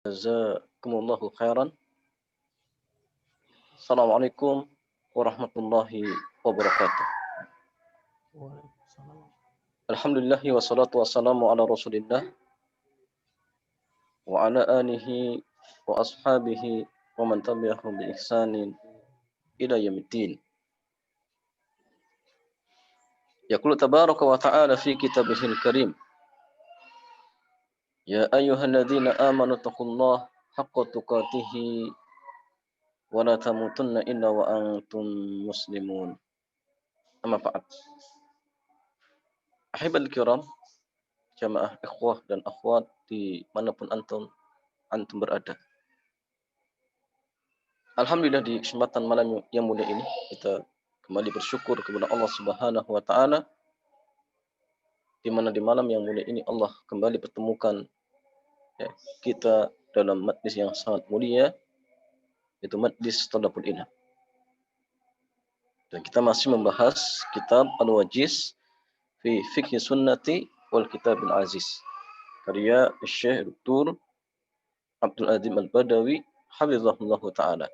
Jazakumullahu khairan. Assalamualaikum warahmatullahi wabarakatuh. Waalaikumsalam. Alhamdulillah wassalatu wassalamu ala Rasulillah wa ala alihi wa ashabihi wa man tabi'ahum bi ihsanin ila yaumiddin. Yaqulu tabaraka wa ta'ala fi kitabihil karim. Ya ayyuhalladzina amanu taqullaha haqqa tuqatih wa la tamutunna illa wa antum muslimun. Amma ba'd. Ahibal kiram, jamaah ikhwah dan akhwat di manapun antum berada. Alhamdulillah di kesempatan malam yang mulia ini kita kembali bersyukur kepada Allah Subhanahu wa taala di mana di malam yang mulia ini Allah kembali pertemukan kita dalam majlis yang sangat mulia, yaitu majlis Thalathul Ilm. Dan kita masih membahas kitab Al-Wajiz fi Fiqh Sunnati wal Kitabil Aziz, karya Syekh Dr. Abdul Azim Al-Badawi hafizahullah taala.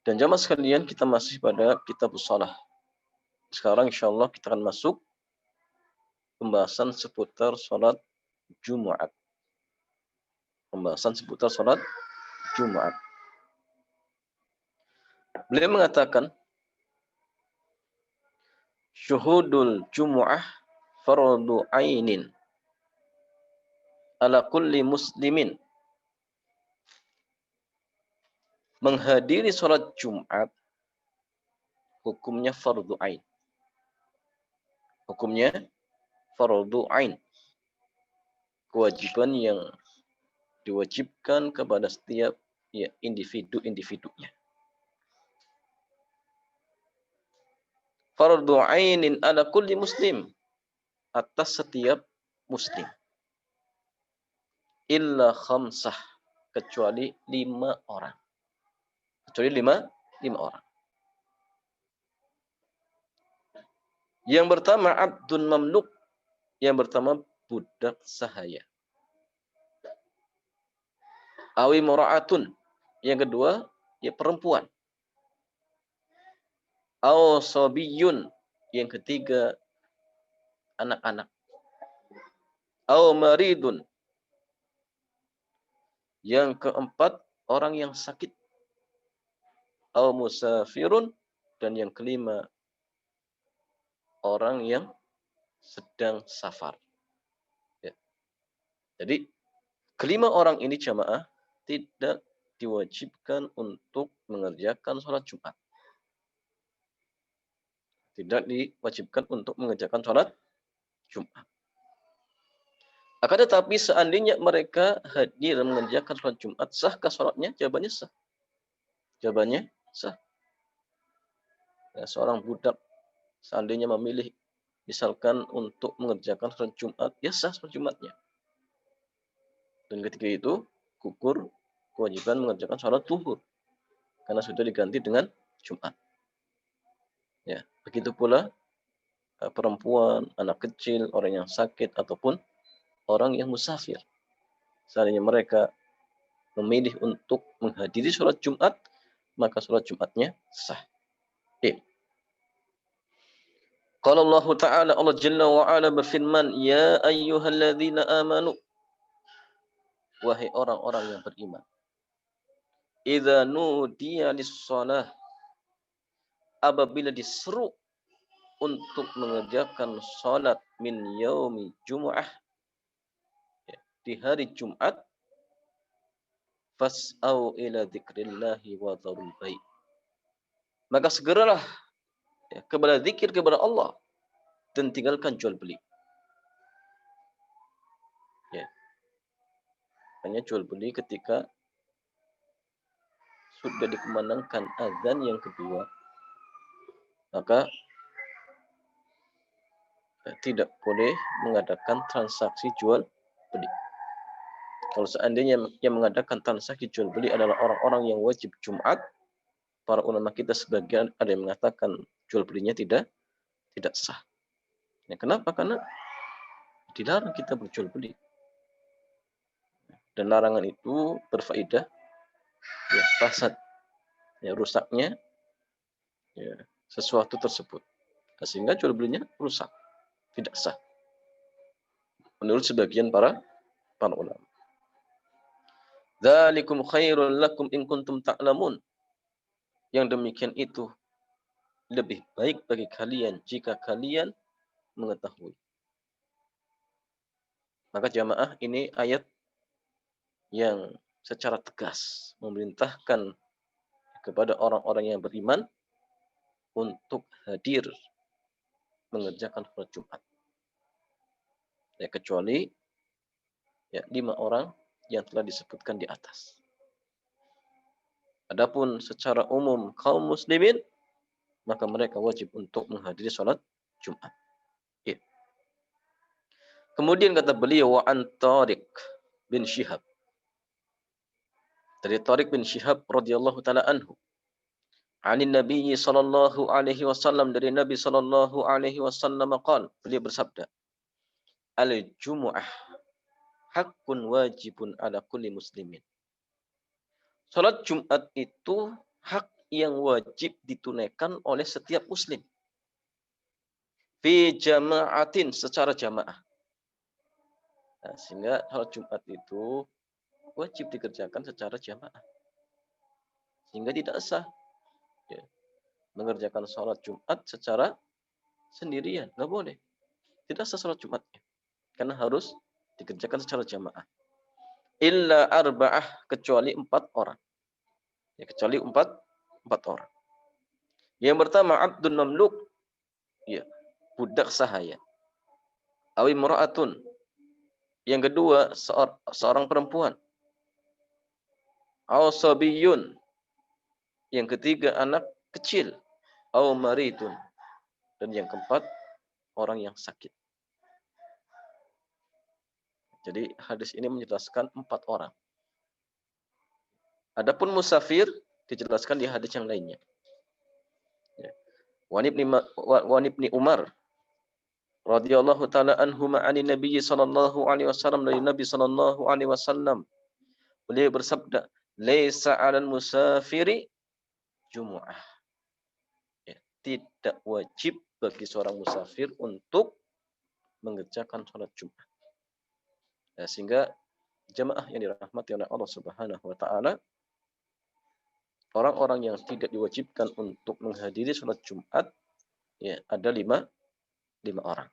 Dan jamaah sekalian, kita masih pada kitab shalah. Sekarang insyaallah kita akan masuk pembahasan seputar salat Jumat. Pembahasan seputar salat Jumat. Beliau mengatakan, syuhudul Jumu'ah fardu ainin ala kulli muslimin. Menghadiri salat Jumat hukumnya fardu ain. Hukumnya fardu ain. Kewajiban yang diwajibkan kepada setiap individu-individunya. Fardu ainin ala kulli muslim, atas setiap muslim. Illa khamsah, kecuali 5 orang. Kecuali lima orang. Yang pertama abdun mamluk, yang pertama budak sahaya. Awi mura'atun, yang kedua perempuan. Aw sabiyun, yang ketiga anak-anak. Aw maridun, yang keempat orang yang sakit. Aw musafirun, dan yang kelima orang yang sedang safar. Ya. Jadi kelima orang ini jamaah tidak diwajibkan untuk mengerjakan sholat Jumat. Tidak diwajibkan untuk mengerjakan sholat Jumat. Akan tetapi seandainya mereka hadir mengerjakan sholat Jumat, sahkah sholatnya? Jawabannya sah. Jawabannya sah. Ya, seorang budak seandainya memilih misalkan untuk mengerjakan sholat Jumat, ya sah sholat Jumatnya. Dan ketika itu gugur kewajiban mengerjakan sholat zuhur karena sudah diganti dengan Jumat. Ya, begitu pula perempuan, anak kecil, orang yang sakit ataupun orang yang musafir. Seandainya mereka memilih untuk menghadiri sholat Jumat, maka sholat Jumatnya sah. Qala Allah Ta'ala, Allah Jalla wa Ala berfirman, ya ayyuhalladzina amanu, wahai orang-orang yang beriman, idza nudiya lis-shalah, apabila diseru untuk mengerjakan salat min yaumi Jumu'ah, di hari Jumat, fas'au ila dzikrillahi wa dzarul bai', maka segeralah kepada zikir kepada Allah dan tinggalkan jual beli. Ya. Hanya jual beli ketika sudah dikumandangkan azan yang kedua, maka tidak boleh mengadakan transaksi jual beli. Kalau seandainya yang mengadakan transaksi jual beli adalah orang-orang yang wajib Jumat, para ulama kita sebagian ada yang mengatakan jual belinya tidak sah. Ya, kenapa? Karena dilarang kita berjual beli. Dan larangan itu berfaedah ya fasad, ya rusaknya ya sesuatu tersebut. Sehingga jual belinya rusak, tidak sah. Menurut sebagian para ulama. Dzalikum khairul lakum in kuntum ta'lamun. Yang demikian itu lebih baik bagi kalian jika kalian mengetahui. Maka jamaah, ini ayat yang secara tegas memerintahkan kepada orang-orang yang beriman untuk hadir mengerjakan sholat Jumat. Ya, kecuali ya 5 orang yang telah disebutkan di atas. Adapun secara umum kaum muslimin, maka mereka wajib untuk menghadiri sholat Jumat. Ya. Kemudian kata beliau, wa an Tariq bin Syihab. Dari Tariq bin Syihab radhiyallahu taala anhu. Anin Nabi sallallahu alaihi wasallam, dari Nabi sallallahu alaihi wasallam qala, beliau bersabda, al-jumu'ah haqqun wajibun ala kulli muslimin. Salat Jumat itu hak yang wajib ditunaikan oleh setiap muslim. Fi jama'atin, secara jamaah. Nah, sehingga salat Jumat itu wajib dikerjakan secara jamaah. Sehingga tidak sah ya, mengerjakan sholat Jumat secara sendirian. Nggak boleh. Tidak sah sholat Jumatnya. Karena harus dikerjakan secara jamaah. Illa arba'ah, kecuali 4 orang. Ya, kecuali 4 orang. Yang pertama, abdun mamluk. Ya, budak sahaya. Awi mura'atun. Yang kedua, seorang perempuan. Aw sabiyun. Yang ketiga, anak kecil. Aw maridun. Dan yang keempat, orang yang sakit. Jadi hadis ini menjelaskan 4 orang. Adapun musafir dijelaskan di hadis yang lainnya. Wa ibni Umar radhiyallahu taala anhuma 'anin Nabi sallallahu alaihi wasallam, dari Nabi sallallahu alaihi wasallam. Beliau bersabda, "Laisa 'alal musafiri jumu'ah." Ya, tidak wajib bagi seorang musafir untuk mengerjakan sholat Jumat. Ya, sehingga jamaah yang dirahmati oleh Allah Subhanahu wa taala, orang-orang yang tidak diwajibkan untuk menghadiri sholat Jumat ya ada 5 orang.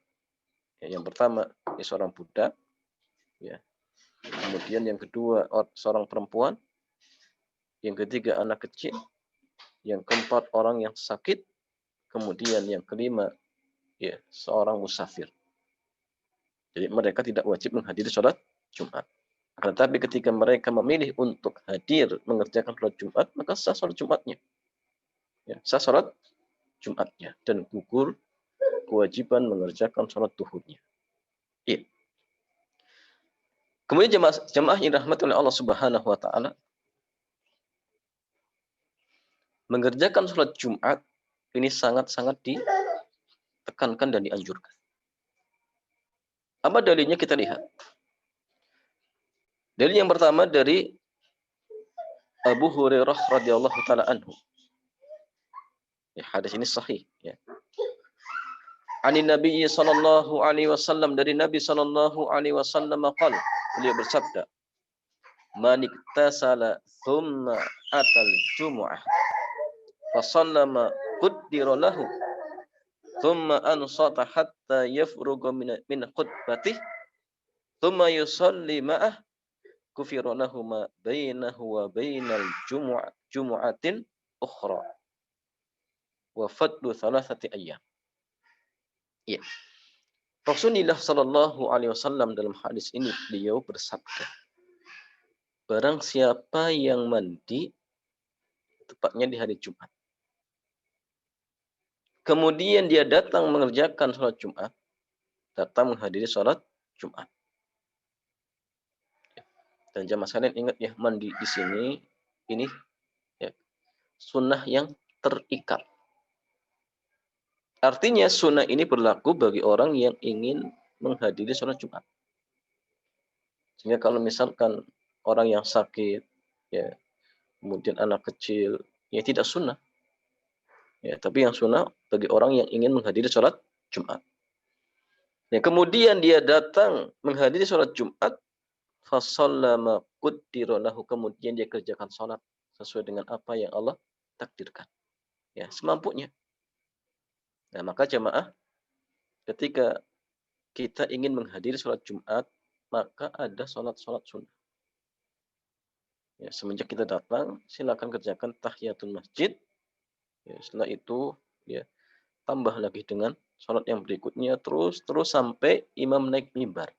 Ya, yang pertama ya, seorang budak, ya. Kemudian yang kedua seorang perempuan, yang ketiga anak kecil, yang keempat orang yang sakit, kemudian yang kelima ya seorang musafir. Jadi mereka tidak wajib menghadiri sholat Jumat. Tetapi ketika mereka memilih untuk hadir mengerjakan sholat Jumat, maka sah sholat Jumatnya. Ya, sah sholat Jumatnya dan gugur kewajiban mengerjakan sholat duhurnya. Iya. Kemudian jemaah yang dirahmati oleh Allah Subhanahu wa taala, mengerjakan sholat Jumat ini sangat-sangat ditekankan dan dianjurkan. Apa dalilnya kita lihat? Dalil yang pertama dari Abu Hurairah radhiyallahu taala anhu. Ya, hadis ini sahih ya. Anin Nabi sallallahu alaihi wasallam, dari Nabi sallallahu alaihi wasallam qala, beliau bersabda, "Man iktasala thumma atal jumu'ah fa sallama qaddira lahu thumma ansata hatta yafruga min khutbatih thumma yusalli ma'ah kufira lahu ma bainahu wa bainal jumu'atin ukhra wa fadlu thalathati ayyam." Ya. Rasulullah sallallahu alaihi wasallam dalam hadis ini beliau bersabda, barang siapa yang mandi tepatnya di hari Jumat, kemudian dia datang mengerjakan sholat Jumat, datang menghadiri sholat Jumat. Dan jamaah sekalian ingat ya, mandi di sini ini ya, sunnah yang terikat. Artinya sunnah ini berlaku bagi orang yang ingin menghadiri sholat Jumat. Sehingga kalau misalkan orang yang sakit, ya, kemudian anak kecil, ya tidak sunnah. Ya, tapi yang sunnah bagi orang yang ingin menghadiri sholat Jumat. Ya, kemudian dia datang menghadiri sholat Jumat, fasallama qaddira lahu, kemudian dia kerjakan sholat sesuai dengan apa yang Allah takdirkan. Ya, semampunya. Nah, maka jamaah, ketika kita ingin menghadiri sholat Jumat, maka ada sholat-sholat sunnah. Ya, semenjak kita datang, silakan kerjakan tahiyatul masjid. Ya, setelah itu, ya, tambah lagi dengan sholat yang berikutnya, terus sampai imam naik mimbar.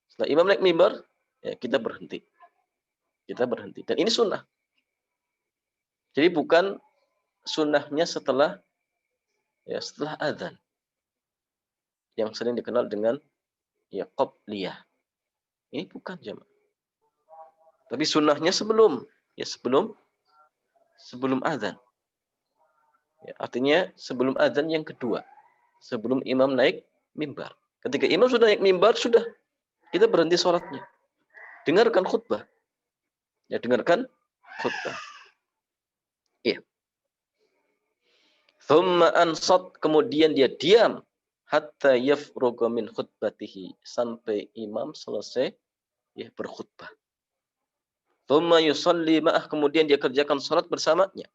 Setelah imam naik mimbar, ya, kita berhenti. Kita berhenti. Dan ini sunnah. Jadi bukan sunnahnya setelah, ya, setelah adzan, yang sering dikenal dengan, ya, qobliyah. Ini bukan jamaah. Tapi sunnahnya sebelum, ya, sebelum adzan. Ya, artinya sebelum adzan yang kedua, sebelum imam naik mimbar. Ketika imam sudah naik mimbar, sudah kita berhenti sholatnya. Dengarkan khutbah. Ya, dengarkan khutbah. Iya. Thumma ansat, kemudian dia diam hatta yafruga min khutbatihi, sampai imam selesai, ya, berkhutbah. Thumma yusalli ma'ah, kemudian dia kerjakan salat bersamanya.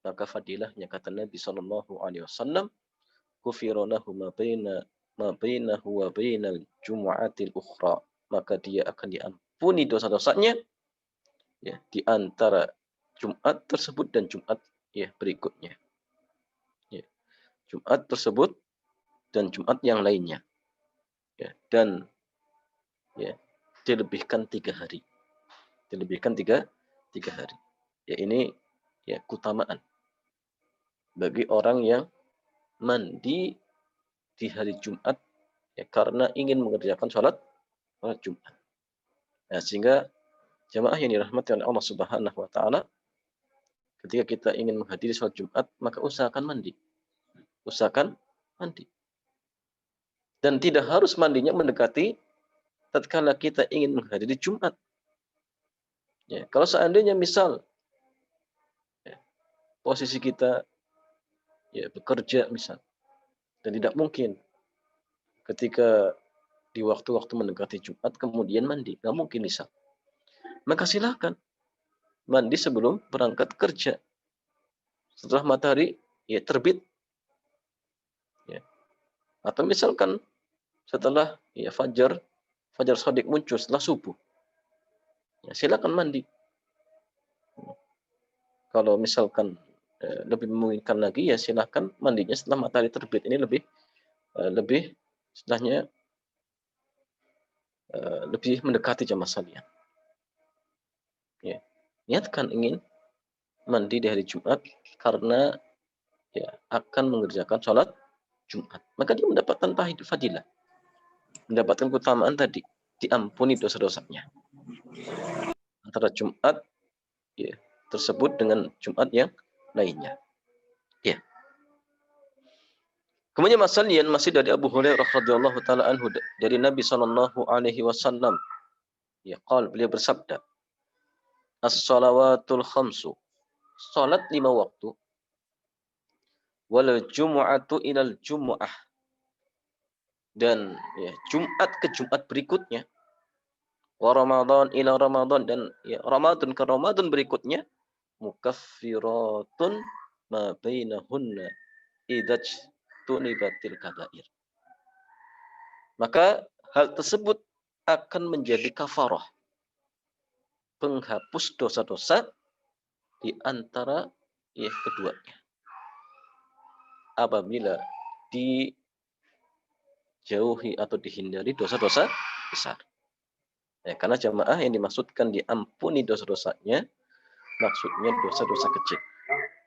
Maka fadilahnya, kata Nabi sallallahu alaihi wasallam, ghufira lahu ma bainahu wa bainal jumu'atil ukhra. Maka dia akan diampuni dosa-dosanya, ya, di antara Jumat tersebut dan Jumat, ya, berikutnya. Ya, Jumat tersebut dan Jumat yang lainnya. Ya, dan, ya, dilebihkan 3 hari. Dilebihkan tiga hari. Ya, ini, ya, keutamaan bagi orang yang mandi di hari Jumat, ya, karena ingin mengerjakan sholat Jumat. Nah, sehingga jamaah yang dirahmati oleh Allah Subhanahu wa taala, ketika kita ingin menghadiri sholat Jumat, maka usahakan mandi. Usahakan mandi. Dan tidak harus mandinya mendekati tatkala kita ingin menghadiri Jumat. Ya, kalau seandainya misal, ya, posisi kita, ya, bekerja misal, dan tidak mungkin ketika di waktu-waktu mendekati Jumat kemudian mandi, nggak mungkin misal. Maka silakan mandi sebelum berangkat kerja. Setelah matahari, ya, terbit. Ya. Atau misalkan setelah, ya, fajar shadiq muncul setelah subuh. Ya, silakan mandi. Kalau misalkan lebih memungkinkan lagi, ya silakan mandinya setelah matahari terbit. Ini lebih istilahnya lebih mendekati jamaah sekalian. Ya. Niatkan ingin mandi di hari Jumat karena, ya, akan mengerjakan sholat Jumat. Maka dia mendapatkan fadilah. Mendapatkan keutamaan tadi. Diampuni dosa-dosanya. Antara Jumat, ya, tersebut dengan Jumat yang lainnya. Ya. Kemudian masih dari Abu Hurairah radhiyallahu taala anhu, dari Nabi sallallahu alaihi wasallam. Ya, beliau bersabda, "As-shalawatul khamsu." Salat 5 waktu. Wal jumu'atu ilal jumu'ah. Dan, ya, Jumat ke Jumat berikutnya. Wa Ramadan ila Ramadan, dan, ya, Ramadan ke Ramadan berikutnya. Mukaffiratun ma bainahunna idaj tunibatil kabair. Maka hal tersebut akan menjadi kafarah, penghapus dosa-dosa di antara, ya, keduanya. Apabila dijauhi atau dihindari dosa-dosa besar. Ya, karena jamaah yang dimaksudkan diampuni dosa-dosanya, maksudnya dosa-dosa kecil.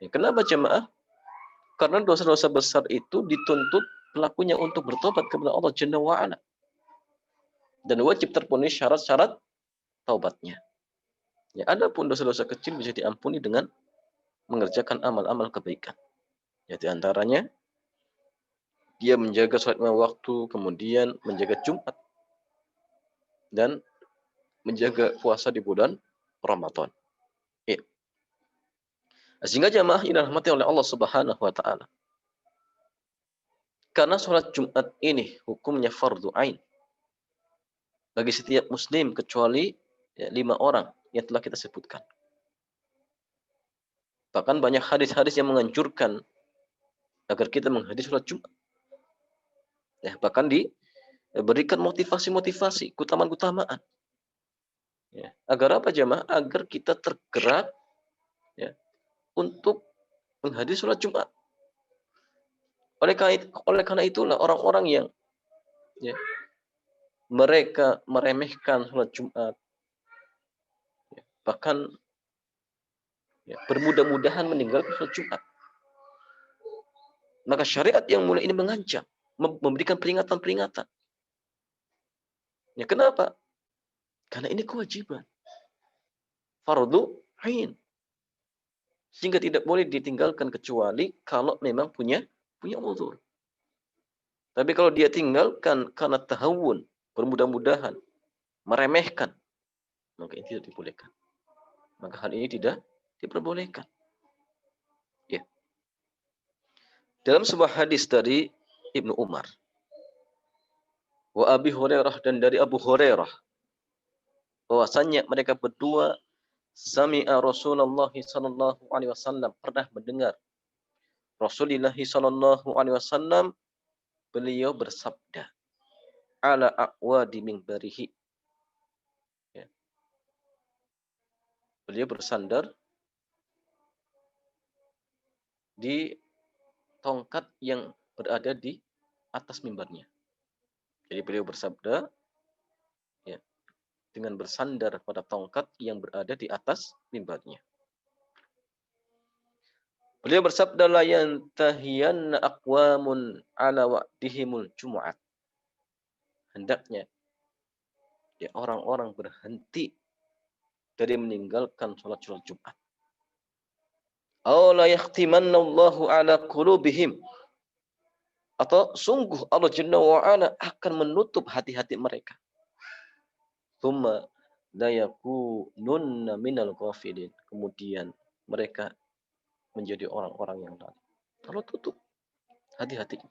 Ya, kenapa jamaah? Karena dosa-dosa besar itu dituntut pelakunya untuk bertobat kepada Allah Jalla wa'ala. Dan wajib terpenuhi syarat-syarat taubatnya. Ya, adapun dosa-dosa kecil bisa diampuni dengan mengerjakan amal-amal kebaikan. Ya, di antaranya dia menjaga sholat 5 waktu, kemudian menjaga Jumat, dan menjaga puasa di bulan Ramadan. Ya. Sehingga jamaah yang dirahmati oleh Allah Subhanahu wa taala. Karena sholat Jumat ini hukumnya fardu ain bagi setiap muslim kecuali 5 orang yang telah kita sebutkan. Bahkan banyak hadis-hadis yang menganjurkan agar kita menghadiri sholat Jumat. Ya, bahkan diberikan motivasi-motivasi, keutamaan-keutamaan. Ya, agar apa jemaah? Agar kita tergerak ya, untuk menghadiri sholat Jumat. Oleh karena itulah orang-orang yang ya, mereka meremehkan sholat Jumat, ya, bahkan ya, bermudah-mudahan meninggalkan sholat Jumat. Maka syariat yang mulai ini mengancam, memberikan peringatan-peringatan. Ya, kenapa? Karena ini kewajiban. Fardu ain. Sehingga tidak boleh ditinggalkan kecuali kalau memang punya uzur. Tapi kalau dia tinggalkan karena tahawun, bermudah-mudahan, meremehkan, maka ini tidak dibolehkan. Maka hal ini tidak diperbolehkan. Ya. Dalam sebuah hadis dari Ibnu Umar, wa Abi Hurairah, dan dari Abu Hurairah, bahwasanya mereka berdua sami'a Rasulullah sallallahu alaihi wasallam, pernah mendengar Rasulullah sallallahu alaihi wasallam, beliau bersabda ala aqwadi minbarihi. Ya. Beliau bersandar di tongkat yang berada di atas mimbarnya. Jadi beliau bersabda ya, dengan bersandar pada tongkat yang berada di atas mimbarnya. Beliau bersabda la yantahiyanna aqwamun ala wa'dihimul jumu'at. Hendaknya ya, orang-orang berhenti dari meninggalkan sholat Jumat. Aw la yahtimanna Allahu ala qulubihim, atau sungguh Allah Jalla wa Ala akan menutup hati-hati mereka. Tsumma la yakununna minal ghafilin. Kemudian mereka menjadi orang-orang yang lalai. Allah tutup hati-hatinya.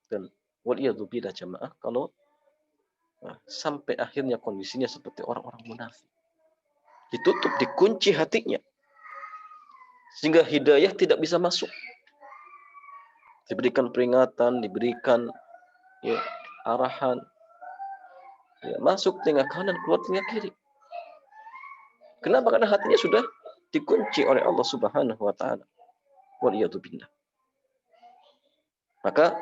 Dan waliyadu billah jamaah, kalau sampai akhirnya kondisinya seperti orang-orang munafik. Ditutup, dikunci hatinya. Sehingga hidayah tidak bisa masuk. Diberikan peringatan, diberikan ya, arahan. Ya, masuk telinga kanan, keluar telinga kiri. Kenapa? Karena hatinya sudah dikunci oleh Allah Subhanahu wa taala. Waliyadu billah. Maka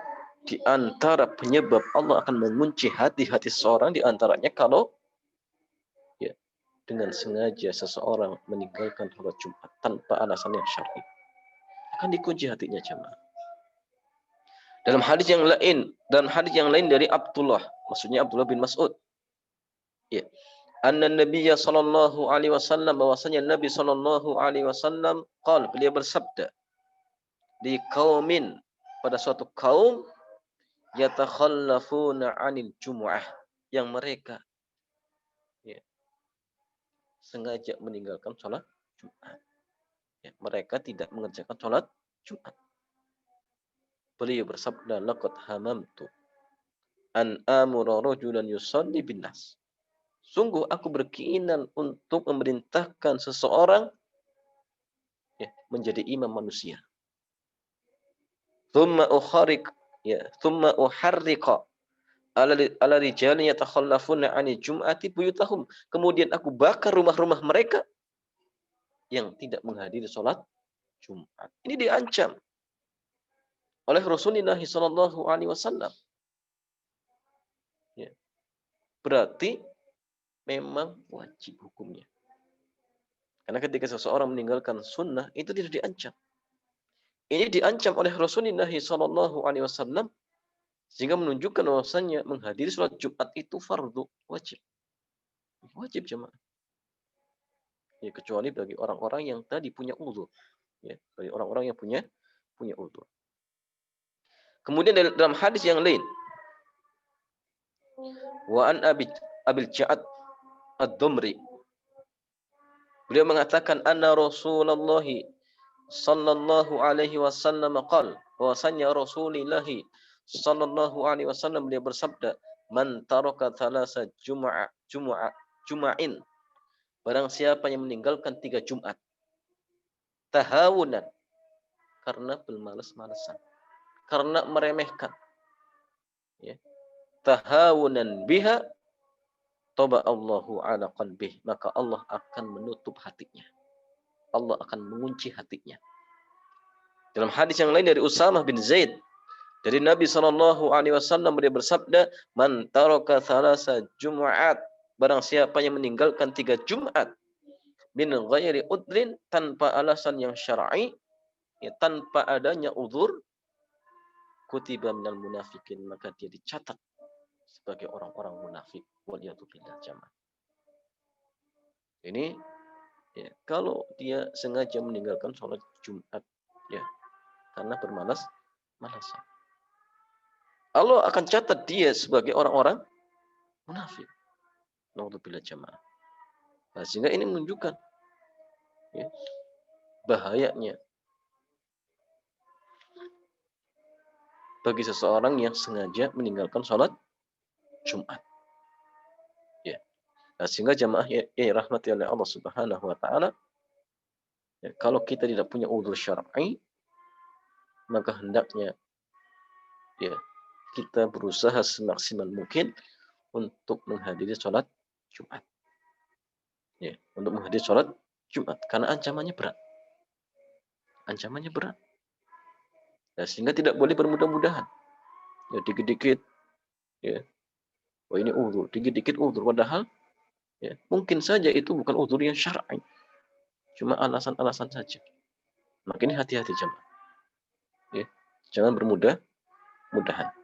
di antara penyebab Allah akan mengunci hati-hati seseorang, di antaranya kalau ya, dengan sengaja seseorang meninggalkan sholat Jumat tanpa alasan yang syar'i, akan dikunci hatinya jemaah. Dalam hadis yang lain dari Abdullah, maksudnya Abdullah bin Mas'ud, ya, anna Nabiyya sallallahu alaihi wasallam, bahwasanya Nabi sallallahu alaihi wasallam qala, beliau bersabda, di qaumin, pada suatu kaum, yatakhallafuna 'anil jumu'ah, yang mereka ya, sengaja meninggalkan sholat Jumat. Ya, mereka tidak mengerjakan sholat Jumat. Beliau bersabda, laqad hamamtu an amura rajulan yusalli bin nas. Sungguh aku berkeinginan untuk memerintahkan seseorang ya, menjadi imam manusia. Thumma uharriqa ala rijalin yatakhallafuna 'ani jum'ati buyutahum. Kemudian aku bakar rumah-rumah mereka yang tidak menghadiri sholat Jumat. Ini diancam oleh Rasulullah sallallahu alaihi wasallam. Ya. Berarti memang wajib hukumnya. Karena ketika seseorang meninggalkan sunnah, itu tidak diancam. Ini diancam oleh Rasulullah sallallahu alaihi wasallam, sehingga menunjukkan bahwasannya menghadiri sholat Jumat itu fardu wajib. Wajib jemaah. Ya, kecuali bagi orang-orang yang tadi punya uzur. Ya, bagi orang-orang yang punya uzur. Kemudian dalam hadis yang lain, wa an Abil Ja'ad Ad-Dumri. Beliau mengatakan anna Rasulullah sallallahu alaihi wasallam qala, bahwasanya Rasulullah sallallahu alaihi wasallam beliau bersabda, man taraka thalasa jum'ain, barang siapa yang meninggalkan 3 Jumat, tahawunan, karena bermalas-malasan, karena meremehkan, ya, tahawunan biha, toba Allahu ala qalbih, maka Allah akan menutup hatinya. Allah akan mengunci hatinya. Dalam hadis yang lain dari Usamah bin Zaid, dari Nabi SAW, beliau bersabda, man taraka thalasa jum'at, barang siapa yang meninggalkan 3 Jumat, min ghairi udrin, tanpa alasan yang syar'i, ya, tanpa adanya uzur, kutiba minal munafikin, maka dia dicatat sebagai orang-orang munafik. Waliyadzubillah jamaah. Ini, ya, kalau dia sengaja meninggalkan sholat Jumat, ya, karena bermalas-malasan, Allah akan catat dia sebagai orang-orang munafik. Naudzubillah jamaah. Nah, sehingga ini menunjukkan, ya, bahayanya bagi seseorang yang sengaja meninggalkan sholat Jumat. Ya. Nah, sehingga jamaah ya rahmati oleh Allah Subhanahu wa taala, ya, kalau kita tidak punya uzur syar'i, maka hendaknya, ya, kita berusaha semaksimal mungkin untuk menghadiri sholat Jumat. Ya, untuk menghadiri sholat Jumat, karena ancamannya berat. Ancamannya berat. Nah, sehingga tidak boleh bermudah-mudahan. Ya, dikit-dikit, ya, oh ini uzur, dikit-dikit uzur, padahal, ya, mungkin saja itu bukan uzur yang syar'i, cuma alasan-alasan saja. Maka ini hati-hati jemaah. Ya, jangan bermudah-mudahan.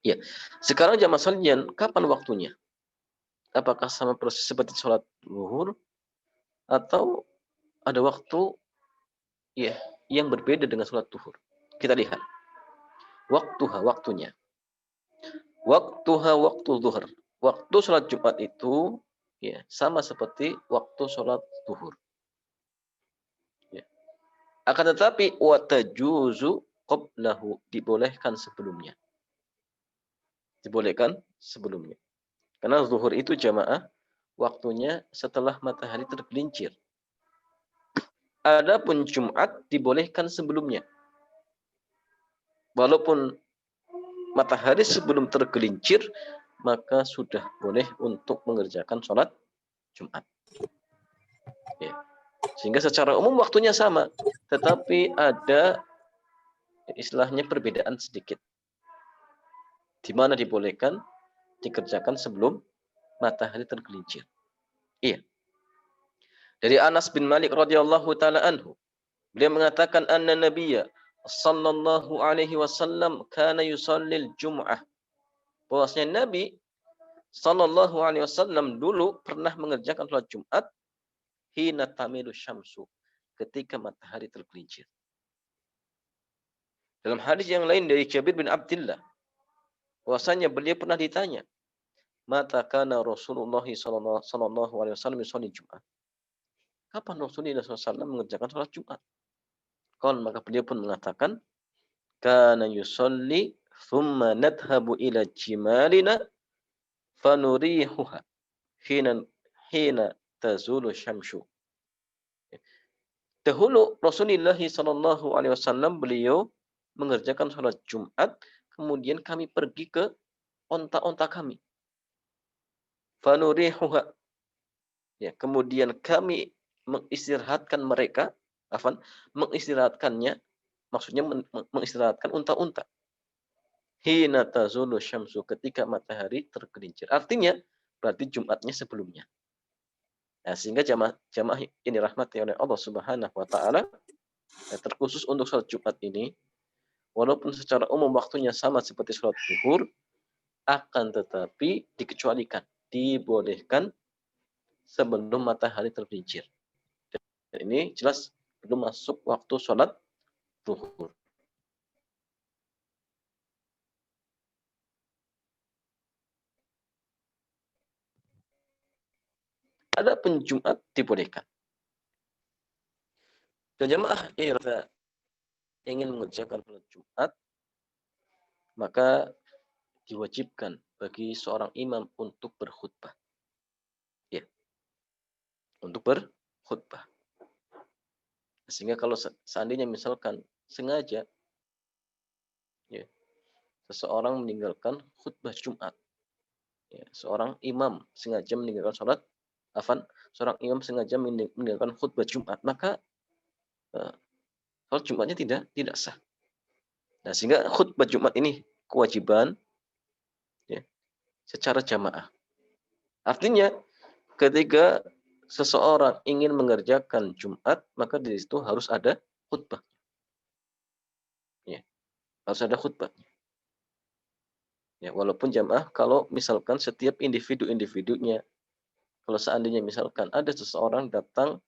Ya, sekarang jamaah sekalian, kapan waktunya? Apakah sama persis seperti sholat zuhur, atau ada waktu, ya, yang berbeda dengan sholat zuhur? Kita lihat. Waktunya. Waktu zuhur. Waktu sholat Jumat itu, ya, sama seperti waktu sholat zuhur. Ya. Akan tetapi watajuzu qablahu, dibolehkan sebelumnya. Dibolehkan sebelumnya. Karena zuhur itu jamaah waktunya setelah matahari tergelincir. Adapun Jumat dibolehkan sebelumnya. Walaupun matahari sebelum tergelincir, maka sudah boleh untuk mengerjakan sholat Jumat. Ya. Sehingga secara umum waktunya sama, tetapi ada istilahnya perbedaan sedikit. Di mana dibolehkan dikerjakan sebelum matahari tergelincir. Iya. Dari Anas bin Malik radhiyallahu taala anhu, beliau mengatakan anna nabiyya sallallahu alaihi wasallam kana yusallil jum'ah. Bahwasanya Nabi sallallahu alaihi wasallam dulu pernah mengerjakan salat Jumat hina tamilu syamsu, ketika matahari tergelincir. Dalam hadis yang lain dari Jabir bin Abdullah, bahwasanya beliau pernah ditanya, mata kana Rasulullah sallallahu alaihi wasallam yusalli Jumat. Kapan Rasulullah SAW mengerjakan salat Jumat? Maka beliau pun mengatakan, kana yusalli thumma nadhabu ila jimalina fanurihuha hina tazulu syamsu. Dahulu Rasulullah SAW beliau mengerjakan salat Jumat, kemudian kami pergi ke onta-onta kami. Fanurihuha. Ya, kemudian kami mengistirahatkan mereka, mengistirahatkannya, maksudnya mengistirahatkan unta-unta. Hina tazulu syamsu, ketika matahari tergelincir. Artinya berarti Jumatnya sebelumnya. Nah, sehingga jamaah ini rahmati oleh Allah Subhanahu wa taala, terkhusus untuk salat Jumat ini, walaupun secara umum waktunya sama seperti salat zuhur, akan tetapi dikecualikan, dibolehkan sebelum matahari tergelincir. Dan ini jelas belum masuk waktu sholat zuhur. ada pun Jumat dibolehkan. Dan jamaah yang ingin mengerjakan sholat Jumat, maka diwajibkan bagi seorang imam untuk berkhutbah. Ya, untuk berkhutbah. Sehingga kalau seandainya misalkan sengaja ya, seseorang meninggalkan khutbah Jumat, ya, seorang imam sengaja meninggalkan seorang imam sengaja meninggalkan khutbah Jumat, maka sholat Jumatnya tidak sah. Nah, sehingga khutbah Jumat ini kewajiban ya, secara jamaah. Artinya ketika seseorang ingin mengerjakan Jumat, maka di situ harus ada khutbah. Ya, harus ada khutbah. Ya, walaupun jamaah kalau misalkan setiap individu-individunya, kalau seandainya misalkan ada seseorang datang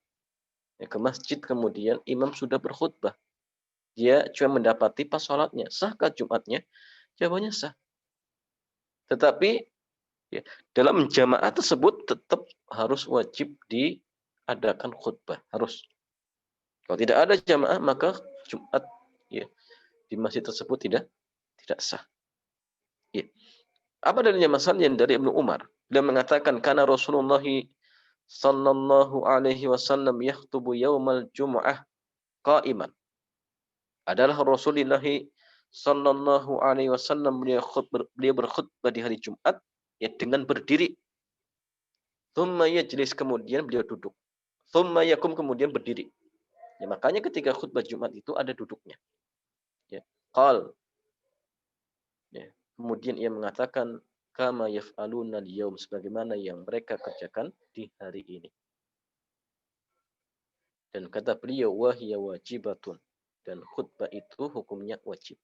ya, ke masjid kemudian imam sudah berkhutbah, dia cuma mendapati pas sholatnya, sahkah Jumatnya? Jawabannya sah. Tetapi ya, dalam jamaah tersebut tetap harus wajib diadakan khutbah, harus. Kalau tidak ada jamaah maka Jumat ya, di masjid tersebut tidak sah. Ya. Apa dalilnya masalahnya dari Ibnu Umar? Dia mengatakan karena Rasulullah sallallahu alaihi wasallam yakhutubu yaumal jumu'ah qa'iman. Adalah Rasulullah sallallahu alaihi wasallam beliau berkhutbah di hari Jumat ya dengan berdiri. Tsumma yajlis, kemudian beliau duduk. Tsumma yakum, kemudian berdiri. Ya, makanya ketika khutbah Jumat itu ada duduknya. Ya. Qal. Ya. Kemudian ia mengatakan kama yaf'aluna al-yaum, sebagaimana yang mereka kerjakan di hari ini. Dan kata beliau wahiya wajibatun, dan khutbah itu hukumnya wajib.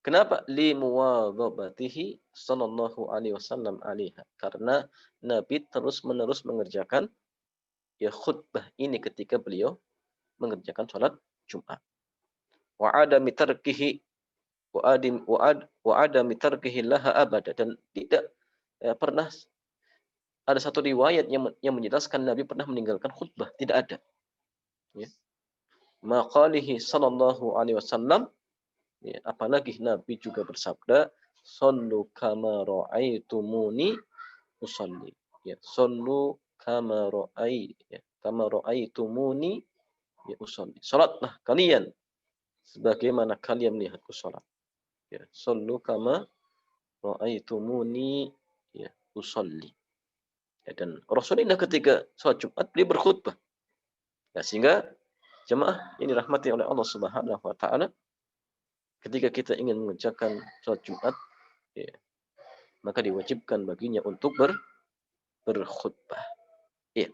Kenapa? Li muwadhabatihi sallallahu alaihi wasallam alaiha. Karena Nabi terus-menerus mengerjakan ya khutbah ini ketika beliau mengerjakan sholat Jumat. Wa adami tarkihi wa adami tarkihi laha abada, dan tidak pernah ada satu riwayat yang menjelaskan Nabi pernah meninggalkan khutbah, tidak ada. Ya. Maqalihi sallallahu alaihi wasallam, ya, apalagi Nabi juga bersabda, "Shallu kama ra'aitumuni usolli." Ya, "Shallu kama ra'aitumuni ya usolli." Salatlah kalian sebagaimana kalian melihatku salat. Ya, "Shallu kama ra'aitumuni ya usolli." Ya, dan Rasulullah ketika salat Jumat beliau berkhutbah. Ya, sehingga jemaah ini dirahmati oleh Allah Subhanahu wa taala, ketika kita ingin mengerjakan salat Jumat, ya, maka diwajibkan baginya untuk berkhutbah. Ya.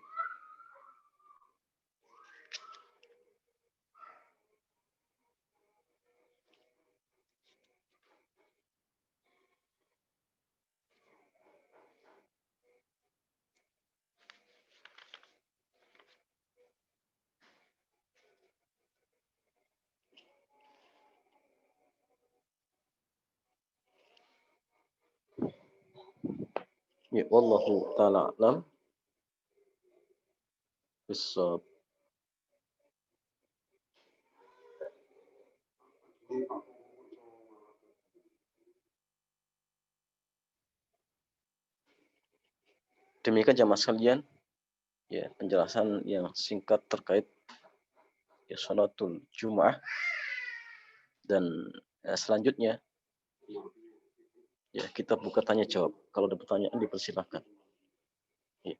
Ya, wallahu taala alam bisawab. Demikian jamaah sekalian, ya, penjelasan yang singkat terkait ya salatul Jumat, dan selanjutnya ya kita buka tanya jawab. Kalau ada pertanyaan dipersilakan. Ya.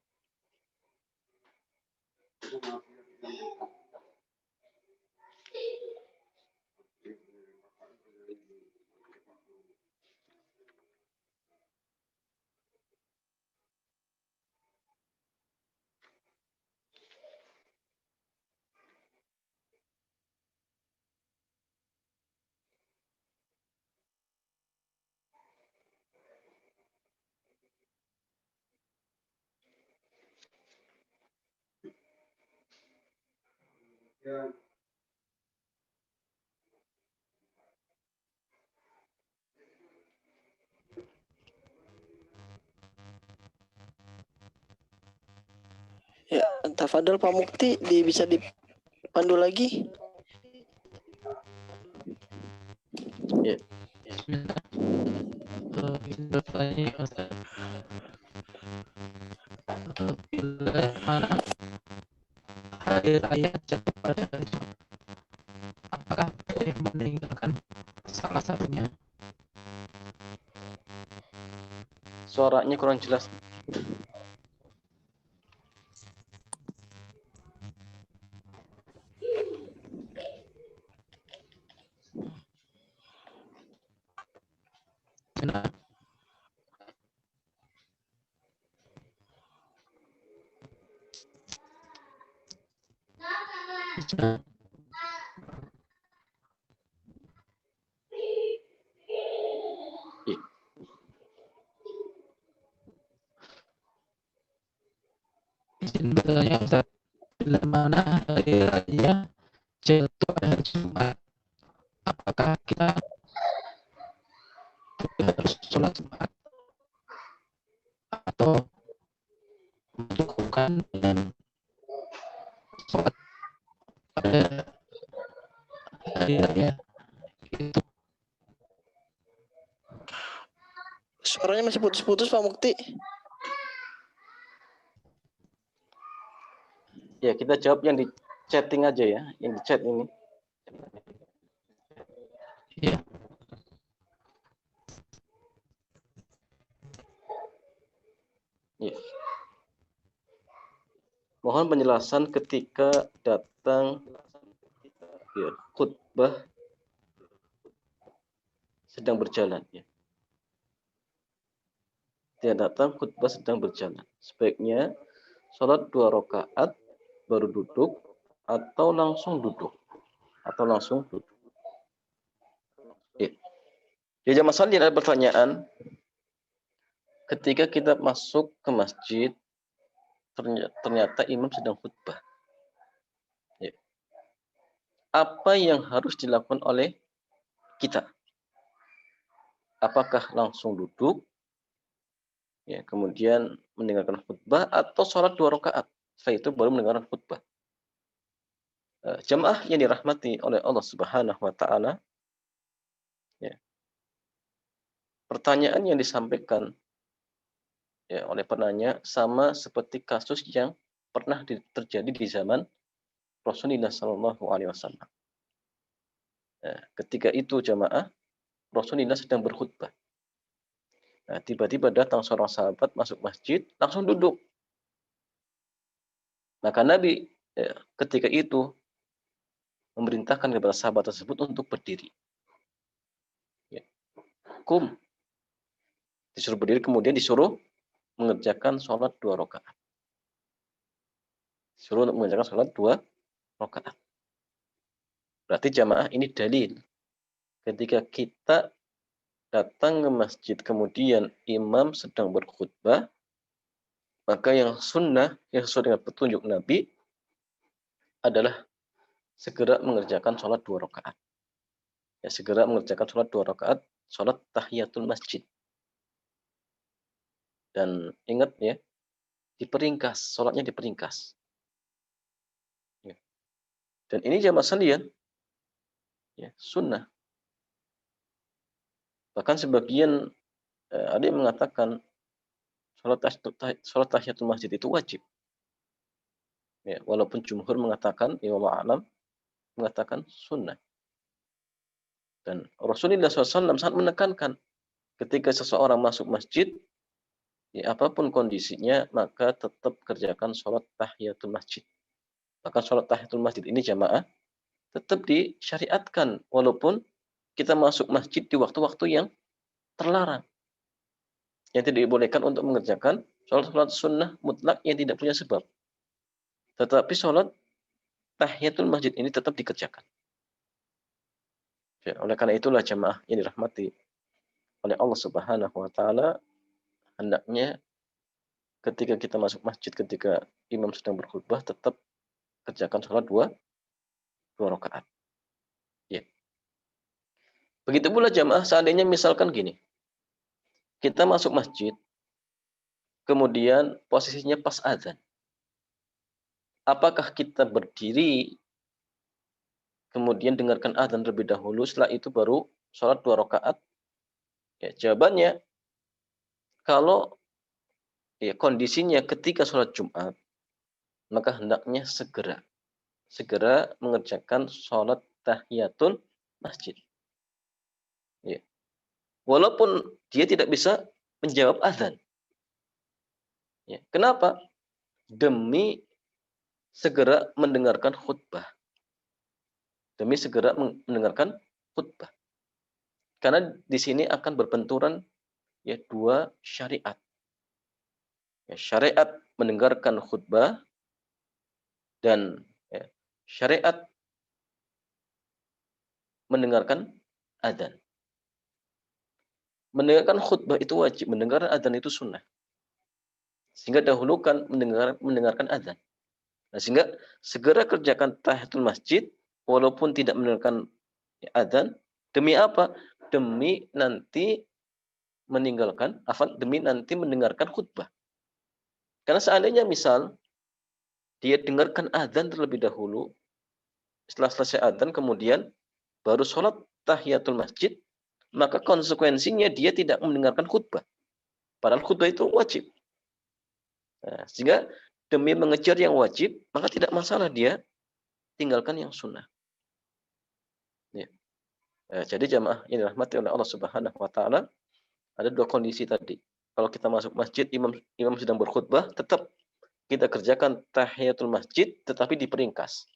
Ya, tafadhol Pak Mukti, bisa dipandu lagi. Ya. Bila mana hari raya jatuh pada hari Jumat, apakah boleh meninggalkan salah satunya? Suaranya kurang jelas. Nah, nah, Ya. izin bertanya Ustaz, bila mana hari raya jatuh pada hari Jumat, apakah kita harus sholat Jumat atau mendukungkan dengan sholat pada hari raya itu? Suaranya masih putus-putus Pak Mukti. Ya, kita jawab yang di chatting aja ya, yang di chat ini. Ya, Ya. Mohon penjelasan ketika datang ya, khutbah sedang berjalan ya. Dia datang khutbah sedang berjalan. Sebaiknya sholat 2 rakaat baru duduk atau langsung duduk. Ya. Di jamaah salih ada pertanyaan. Ketika kita masuk ke masjid, ternyata imam sedang khutbah. Ya. Apa yang harus dilakukan oleh kita? Apakah langsung duduk, ya, kemudian mendengarkan khutbah, atau sholat 2 rakaat? Setelah itu baru mendengarkan khutbah. Jamaah yang dirahmati oleh Allah Subhanahu wa taala, ya. Pertanyaan yang disampaikan ya oleh penanya sama seperti kasus yang pernah terjadi di zaman Rasulullah Shallallahu alaihi wasallam. Ketika itu jamaah Rasulullah sedang berkhutbah. Nah, tiba-tiba datang seorang sahabat masuk masjid, langsung duduk. Maka Nabi ketika itu memerintahkan kepada sahabat tersebut untuk berdiri. Ya. Kum. Disuruh berdiri, kemudian disuruh mengerjakan sholat 2 rakaat. Disuruh untuk mengerjakan sholat 2 rakaat. Berarti jamaah ini dalil. Ketika kita datang ke masjid, kemudian imam sedang berkhutbah, maka yang sunnah, yang sesuai dengan petunjuk Nabi, adalah segera mengerjakan sholat 2 rakaat. Ya, segera mengerjakan sholat 2 rakaat, sholat tahiyatul masjid. Dan ingat ya, diperingkas, sholatnya diperingkas. Ya. Dan ini jamaah sekalian, ya, sunnah. Bahkan sebagian ada yang mengatakan sholat tahiyatul masjid itu wajib. Ya, walaupun jumhur mengatakan, ya Allah alam, mengatakan sunnah. Dan Rasulullah SAW sangat menekankan ketika seseorang masuk masjid, ya, apapun kondisinya, maka tetap kerjakan sholat tahiyatul masjid. Maka sholat tahiyatul masjid ini jamaah tetap disyariatkan, walaupun kita masuk masjid di waktu-waktu yang terlarang. Yang tidak dibolehkan untuk mengerjakan sholat sunnah mutlak yang tidak punya sebab. Tetapi sholat tahiyatul masjid ini tetap dikerjakan. Ya, oleh karena itulah jamaah yang dirahmati oleh Allah Subhanahu wa taala, hendaknya ketika kita masuk masjid, ketika imam sedang berkhutbah, tetap kerjakan sholat 2 rakaat. Ya. Begitu pula jamaah, seandainya misalkan gini, kita masuk masjid, kemudian posisinya pas azan. apakah kita berdiri kemudian dengarkan azan terlebih dahulu, setelah itu baru sholat 2 rakaat? Ya, jawabannya, kalau ya kondisinya ketika sholat Jumat, maka hendaknya segera mengerjakan sholat tahiyatul masjid. Ya. Walaupun dia tidak bisa menjawab azan. Ya. Kenapa? Demi segera mendengarkan khutbah. Demi segera mendengarkan khutbah. Karena di sini akan berbenturan ya 2 syariat. Ya, syariat mendengarkan khutbah dan ya, syariat mendengarkan adzan. Mendengarkan khutbah itu wajib, mendengarkan adzan itu sunnah. Sehingga dahulukan mendengarkan adzan. Nah, sehingga segera kerjakan tahiyatul masjid walaupun tidak mendengarkan adzan. Demi apa? Demi nanti demi nanti mendengarkan khutbah. Karena seandainya misal dia dengarkan adzan terlebih dahulu, setelah selesai adzan kemudian baru sholat tahiyatul masjid, maka konsekuensinya dia tidak mendengarkan khutbah. Padahal khutbah itu wajib. Nah, sehingga demi mengejar yang wajib, maka tidak masalah dia tinggalkan yang sunnah. Ya. Jadi jamaah yang dirahmati oleh Allah Subhanahu wa taala, ada 2 kondisi tadi. Kalau kita masuk masjid, imam sedang berkhutbah, tetap kita kerjakan tahiyatul masjid tetapi diperingkas.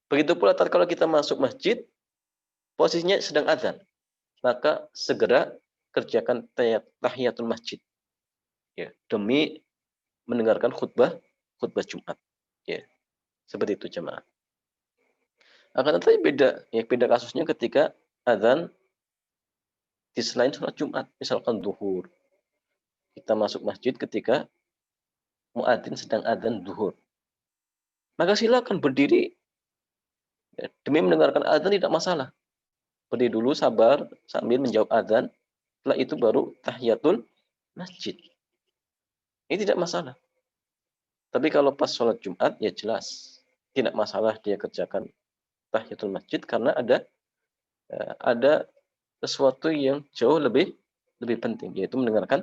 Begitu pula kalau kita masuk masjid, posisinya sedang azan, maka segera kerjakan tahiyatul masjid. Ya, demi mendengarkan khutbah Jumat. Ya, seperti itu jemaah. Akan tetapi beda kasusnya ketika azan di selain sholat Jumat, misalkan zuhur. Kita masuk masjid ketika muadzin sedang azan zuhur. Maka silakan berdiri ya, demi mendengarkan azan tidak masalah. Berdiri dulu sabar sambil menjawab azan, setelah itu baru tahiyatul masjid. Ini tidak masalah. Tapi kalau pas sholat Jumat ya jelas tidak masalah dia kerjakan tahiyatul masjid karena ada sesuatu yang jauh lebih penting, yaitu mendengarkan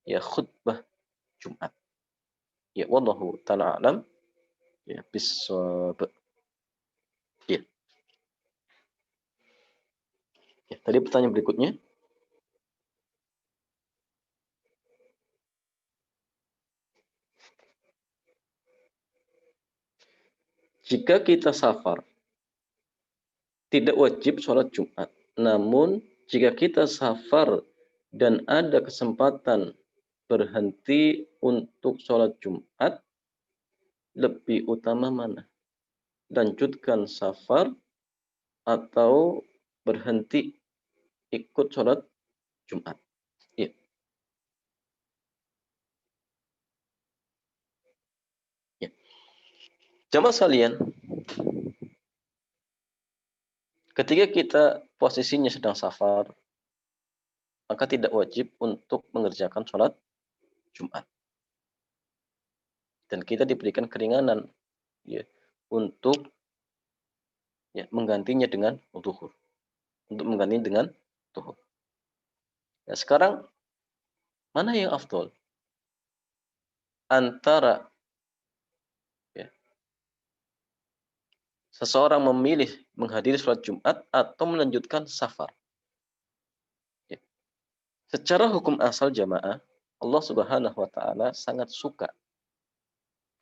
ya khutbah Jumat. Ya wallahu taala alam ya bisawab. Ya. Ya, tadi pertanyaan berikutnya. Jika kita safar, tidak wajib sholat Jumat. Namun, jika kita safar dan ada kesempatan berhenti untuk sholat Jumat, lebih utama mana? Lanjutkan safar atau berhenti ikut sholat Jumat? Ya. Ya. Jamaah sekalian, ketika kita posisinya sedang safar, maka tidak wajib untuk mengerjakan sholat Jumat. Dan kita diberikan keringanan ya, untuk ya, menggantinya dengan zuhur. Untuk menggantinya dengan zuhur. Ya, sekarang mana yang afdol? Antara ya, seseorang memilih menghadiri sholat Jumat atau melanjutkan safar. Ya. Secara hukum asal jamaah, Allah Subhanahu wa taala sangat suka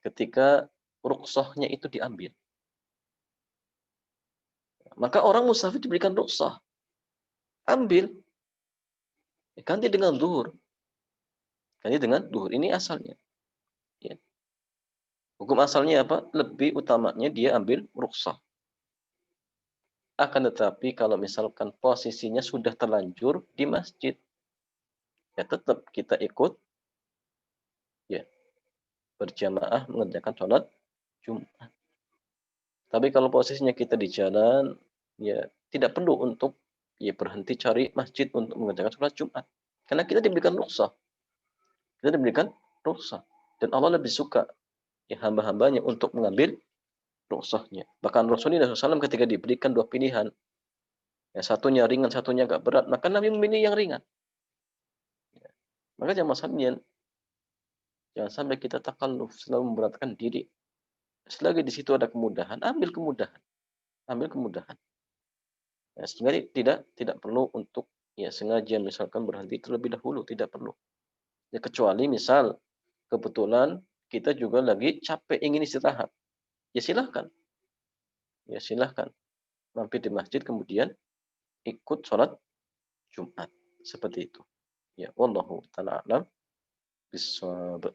ketika rukhsahnya itu diambil. Maka orang musafir diberikan rukhsah. Ambil. Ganti dengan zuhur. Ganti dengan zuhur. Ini asalnya. Ya. Hukum asalnya apa? Lebih utamanya dia ambil rukhsah. Akan tetapi kalau misalkan posisinya sudah terlanjur di masjid, ya tetap kita ikut ya berjamaah mengerjakan sholat Jumat. Tapi kalau posisinya kita di jalan, ya tidak perlu untuk ya berhenti cari masjid untuk mengerjakan sholat Jumat. Karena kita diberikan rukhsah. Kita diberikan rukhsah. Dan Allah lebih suka ya hamba-hambanya untuk mengambil rukhsahnya. Bahkan Rasulullah SAW ketika diberikan dua pilihan, ya satunya ringan, satunya agak berat, maka Nabi memilih yang ringan. Ya. Maka jangan sampai kita takalluf, selalu memberatkan diri. Selagi di situ ada kemudahan, ambil kemudahan, ambil kemudahan. Ya, sehingga tidak perlu untuk ya sengaja misalkan berhenti terlebih dahulu, tidak perlu. Ya, kecuali misal kebetulan kita juga lagi capek ingin istirahat, ya silahkan, mampir di masjid kemudian ikut sholat Jumat seperti itu. Ya, wallahu taala alam bissawab.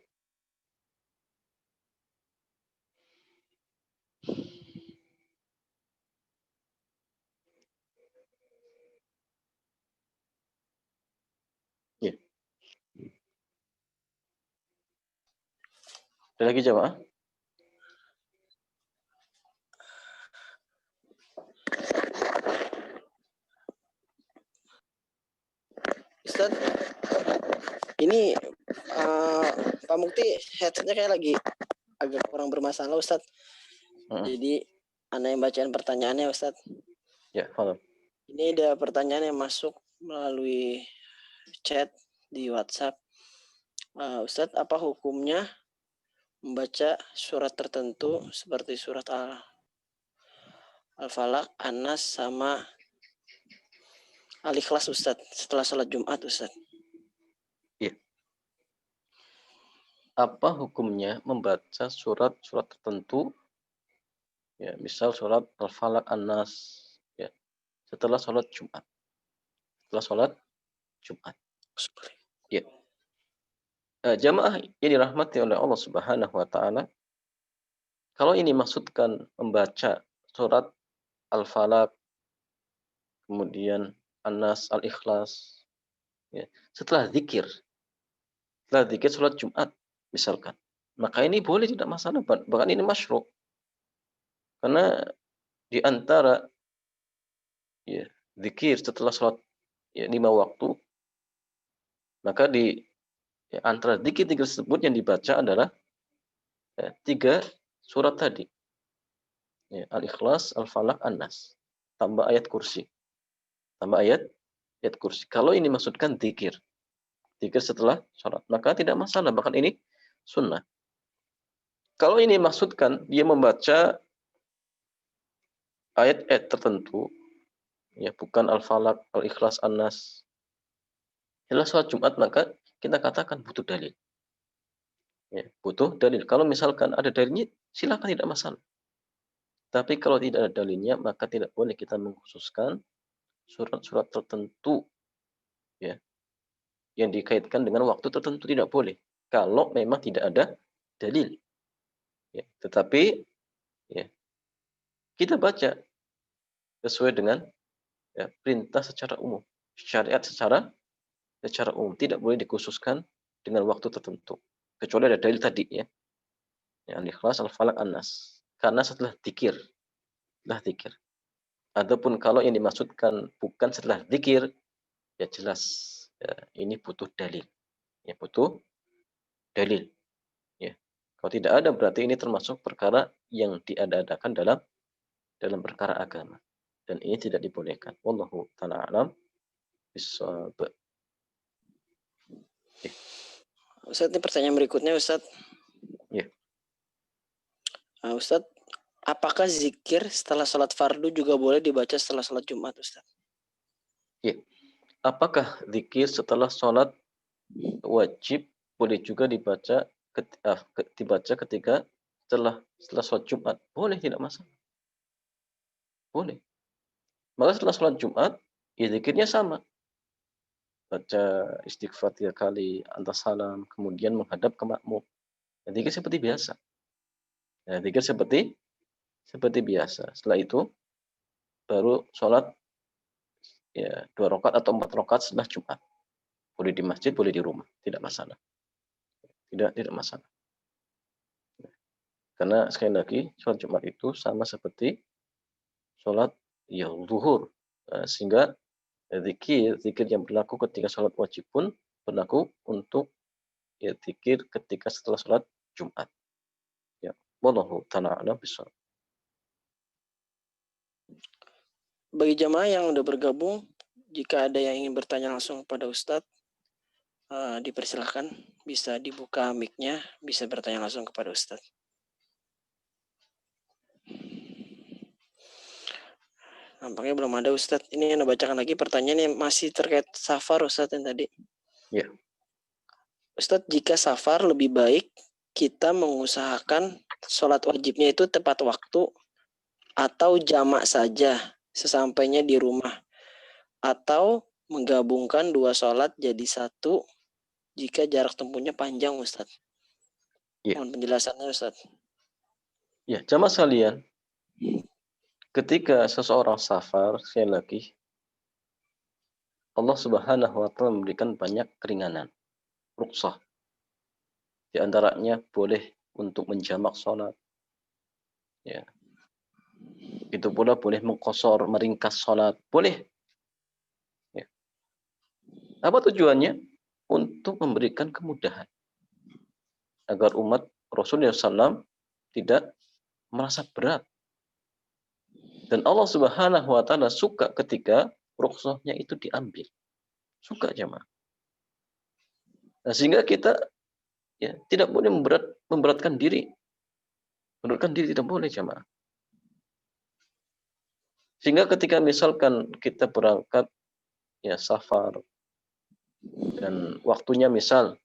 Ya. Ada lagi jamaah? Ustaz, ini Pak Mukti headsetnya kayak lagi agak kurang bermasalah Ustaz. Jadi Anda yang bacain pertanyaannya Ustaz. Ya, paham. Ini ada pertanyaan yang masuk melalui chat di WhatsApp. Ustadz, apa hukumnya membaca surat tertentu seperti surat Al-Falaq, An-Nas, sama Al-Ikhlas Ustadz setelah sholat Jumat Ustadz? Ya. Apa hukumnya membaca surat-surat tertentu? Ya, misal surat Al-Falaq, An-Nas, ya, setelah sholat Jumat. Setelah sholat Jumat. Ya. Jamaah yang dirahmati oleh Allah Subhanahu wa taala, kalau ini maksudkan membaca surat Al-Falaq, kemudian An-Nas, Al-Ikhlas, ya, setelah zikir sholat Jumat misalkan, maka ini boleh, tidak masalah, bahkan ini masyru'. Karena di antara ya zikir setelah sholat ya 5 waktu, maka di antara zikir-zikir tersebut yang dibaca adalah 3 surat tadi. Ya, Al-Ikhlas, Al-Falaq, An-Nas. Tambah ayat kursi. Tambah ayat kursi. Kalau ini maksudkan zikir setelah sholat, maka tidak masalah, bahkan ini sunnah. Kalau ini maksudkan dia membaca ayat-ayat tertentu, ya bukan Al-Falaq, Al-Ikhlas, An-Nas, setelah sholat Jumat, maka kita katakan butuh dalil. Ya, butuh dalil. Kalau misalkan ada dalilnya, silakan, tidak masalah. Tapi kalau tidak ada dalilnya, maka tidak boleh kita mengkhususkan surat-surat tertentu ya yang dikaitkan dengan waktu tertentu, tidak boleh. Kalau memang tidak ada dalil. Ya, tetapi ya, kita baca sesuai dengan ya, perintah secara umum, syariat secara umum, tidak boleh dikhususkan dengan waktu tertentu. Kecuali ada dalil tadi ya. Al-Ikhlas, Al-Falaq, An-Nas. Karena setelah zikir. Adapun kalau yang dimaksudkan bukan setelah zikir, ya jelas ya, ini butuh dalil. Ya butuh dalil. Ya. Kalau tidak ada berarti ini termasuk perkara yang diada-adakan dalam perkara agama. Dan ini tidak dibolehkan. Wallahu ta'ala alam bissawab. Ustadz, ini pertanyaan berikutnya Ustadz. Ya. Ustadz, apakah zikir setelah sholat fardu juga boleh dibaca setelah sholat Jumat Ustadz? Ya. Apakah zikir setelah sholat wajib boleh juga dibaca ketika setelah sholat Jumat? Boleh, tidak masalah. Boleh. Maka setelah sholat Jumat, ya zikirnya sama. Baca istighfar 3 kali, antas salam, kemudian menghadap ke makmum. Ya, zikir seperti biasa. Ya, zikir seperti biasa. Setelah itu, baru sholat ya 2 rakaat atau 4 rakaat setelah Jumat. Boleh di masjid, boleh di rumah. Tidak masalah. Tidak masalah. Karena sekali lagi, sholat Jumat itu sama seperti sholat yang zuhur. Sehingga zikir yang berlaku ketika sholat wajib pun berlaku untuk ya zikir ketika setelah sholat Jumat. Ya, Wallahu ta'ala a'lam bishawab. Bagi jamaah yang udah bergabung, jika ada yang ingin bertanya langsung kepada Ustadz, dipersilahkan, bisa dibuka mic-nya, bisa bertanya langsung kepada Ustadz. Nampaknya belum ada Ustadz. Ini yang bacakan lagi pertanyaan yang masih terkait safar Ustadz yang tadi. Ya. Ustadz, jika safar lebih baik kita mengusahakan sholat wajibnya itu tepat waktu atau jamak saja sesampainya di rumah, atau menggabungkan dua sholat jadi satu jika jarak tempuhnya panjang Ustadz. Ya. Mohon penjelasannya Ustadz. Ya, jamaah sekalian, ketika seseorang safar, sekali lagi, Allah Subhanahu wa Ta'ala memberikan banyak keringanan, rukhsah. Di antaranya boleh untuk menjamak sholat. Ya. Itu pula boleh mengqashar, meringkas sholat. Boleh. Ya. Apa tujuannya? Untuk memberikan kemudahan. Agar umat Rasulullah SAW tidak merasa berat. Dan Allah Subhanahu wa Ta'ala suka ketika rukhsahnya itu diambil. Suka jemaah. Nah, sehingga kita ya tidak boleh memberatkan diri. Memberatkan diri tidak boleh jemaah. Sehingga ketika misalkan kita berangkat ya safar dan waktunya misal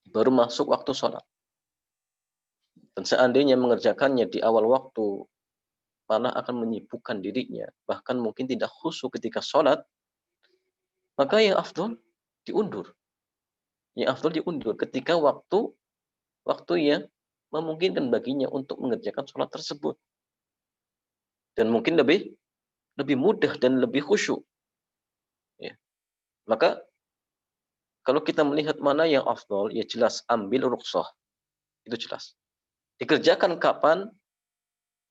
baru masuk waktu sholat. Dan seandainya mengerjakannya di awal waktu malah akan menyibukkan dirinya, bahkan mungkin tidak khusyuk ketika sholat, maka yang afdol diundur. Yang afdol diundur ketika waktu yang memungkinkan baginya untuk mengerjakan sholat tersebut. Dan mungkin lebih mudah dan lebih khusyuk. Ya. Maka kalau kita melihat mana yang afdol, ya jelas ambil rukhsah. Itu jelas. Dikerjakan kapan?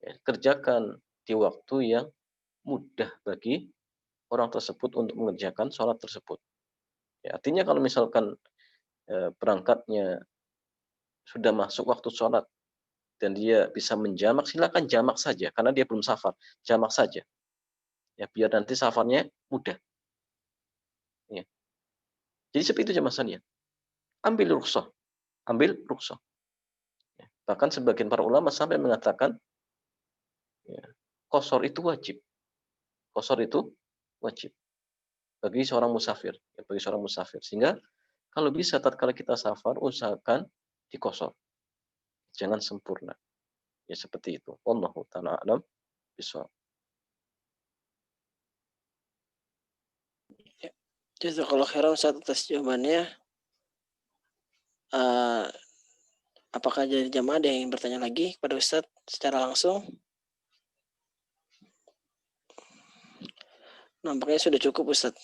Ya, kerjakan di waktu yang mudah bagi orang tersebut untuk mengerjakan sholat tersebut. Ya, artinya kalau misalkan berangkatnya sudah masuk waktu sholat dan dia bisa menjamak, silakan jamak saja karena dia belum safar, jamak saja. Ya, biar nanti safarnya mudah. Ya. Jadi seperti itu jemaah sekalian. Ambil rukhsah. Ya. Bahkan sebagian para ulama sampai mengatakan ya, qashar itu wajib. Qashar itu wajib bagi seorang musafir, ya, bagi seorang musafir. Sehingga kalau bisa tatkala kita safar usahakan diqashar. Jangan sempurna. Ya seperti itu. Wallahu ta'ala a'lam bishawab. Jazakallahu khairan Ustadz atas jawabannya. Apakah dari jamaah ada yang bertanya lagi kepada Ustadz secara langsung? Nampaknya sudah cukup Ustadz.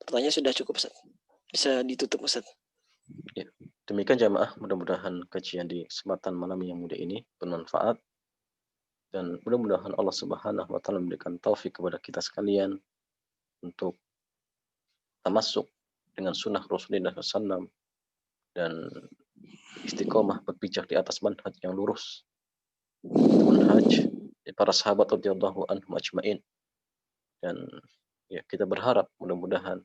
Pertanyaan sudah cukup Ustadz. Bisa ditutup Ustadz. Ya. Demikian jamaah, mudah-mudahan kajian di kesempatan malam yang mulia ini bermanfaat. Dan mudah-mudahan Allah Subhanahu wa Ta'ala memberikan taufik kepada kita sekalian untuk tamasuk dengan sunnah Rasulullah SAW dan istiqomah berpijak di atas manhaj yang lurus, manhaj para sahabat radhiyallahu anhum ajmain. Dan ya kita berharap mudah-mudahan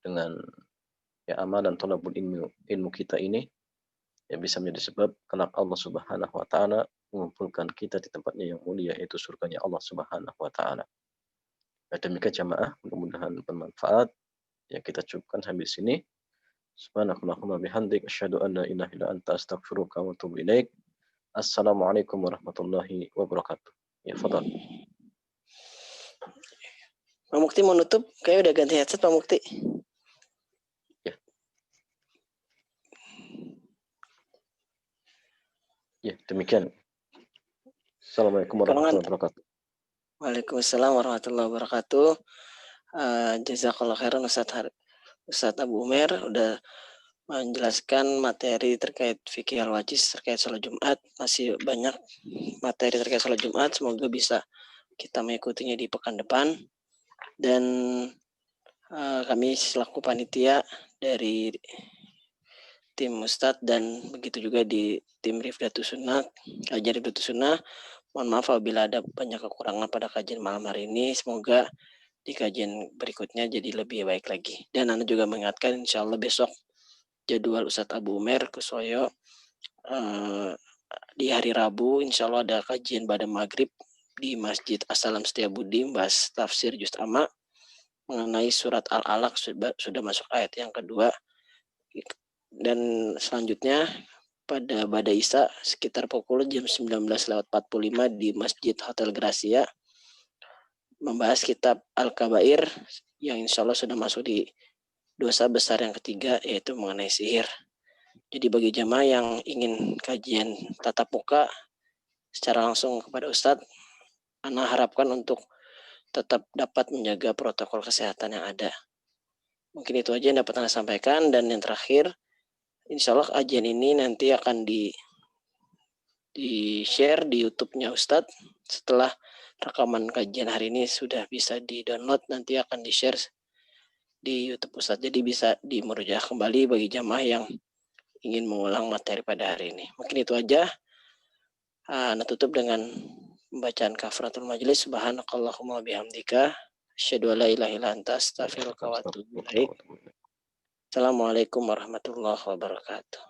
dengan ya amalan thalabul ilmu kita ini ya bisa menjadi sebab kelak Allah Subhanahu wa Ta'ala mengumpulkan kita di tempatnya yang mulia, yaitu surganya Allah Subhanahu wa Ta'ala. Ya, demikian jamaah, mudah-mudahan bermanfaat. Ya, kita cukupkan sampai sini. Subhanakallahumma bihamdik asyhadu an la ilaha illa anta astaghfiruka wa atubu ilaik. Assalamualaikum warahmatullahi wabarakatuh. Ya, fadhal. Pak Mukti mau nutup? Kayaknya udah ganti headset Pak Mukti. Ya. Ya, demikian. Assalamualaikum warahmatullahi wabarakatuh. Waalaikumsalam warahmatullahi wabarakatuh. Jazakallah khairan Ustadz Abu Umer udah menjelaskan materi terkait fikih al-wajiz terkait sholat Jumat. Masih banyak materi terkait sholat Jumat. Semoga bisa kita mengikutinya di pekan depan. Dan kami selaku panitia dari tim Ustadz dan begitu juga di tim Rifdatus Sunnah, kajian Rifdatus Sunnah. Mohon maaf apabila ada banyak kekurangan pada kajian malam hari ini. Semoga di kajian berikutnya jadi lebih baik lagi. Dan Anda juga mengingatkan insya Allah besok jadwal Ustadz Abu Umer Kusoyo di hari Rabu insya Allah ada kajian pada maghrib di Masjid As-Salam Setiabudi, bahas tafsir Juz Amma mengenai surat Al-Alaq, sudah masuk ayat yang kedua. Dan selanjutnya pada Isya sekitar pukul jam 19.45 di Masjid Hotel Gracia membahas kitab Al-Kabair yang insya Allah sudah masuk di dosa besar yang ketiga, yaitu mengenai sihir. Jadi bagi jamaah yang ingin kajian tatap muka secara langsung kepada Ustadz, Ana harapkan untuk tetap dapat menjaga protokol kesehatan yang ada. Mungkin itu aja yang dapat Ana sampaikan. Dan yang terakhir, insya Allah kajian ini nanti akan di-share di YouTube-nya Ustadz. Setelah rekaman kajian hari ini sudah bisa di-download, nanti akan di-share di YouTube Ustadz. Jadi bisa dimurojaah kembali bagi jamaah yang ingin mengulang materi pada hari ini. Mungkin itu aja. Nah, tutup dengan pembacaan kafaratul majlis. Subhanakallahumma bihamdika asyhadu an la ilaha illa anta astaghfiruka wa atubu ilaik. Assalamualaikum warahmatullahi wabarakatuh.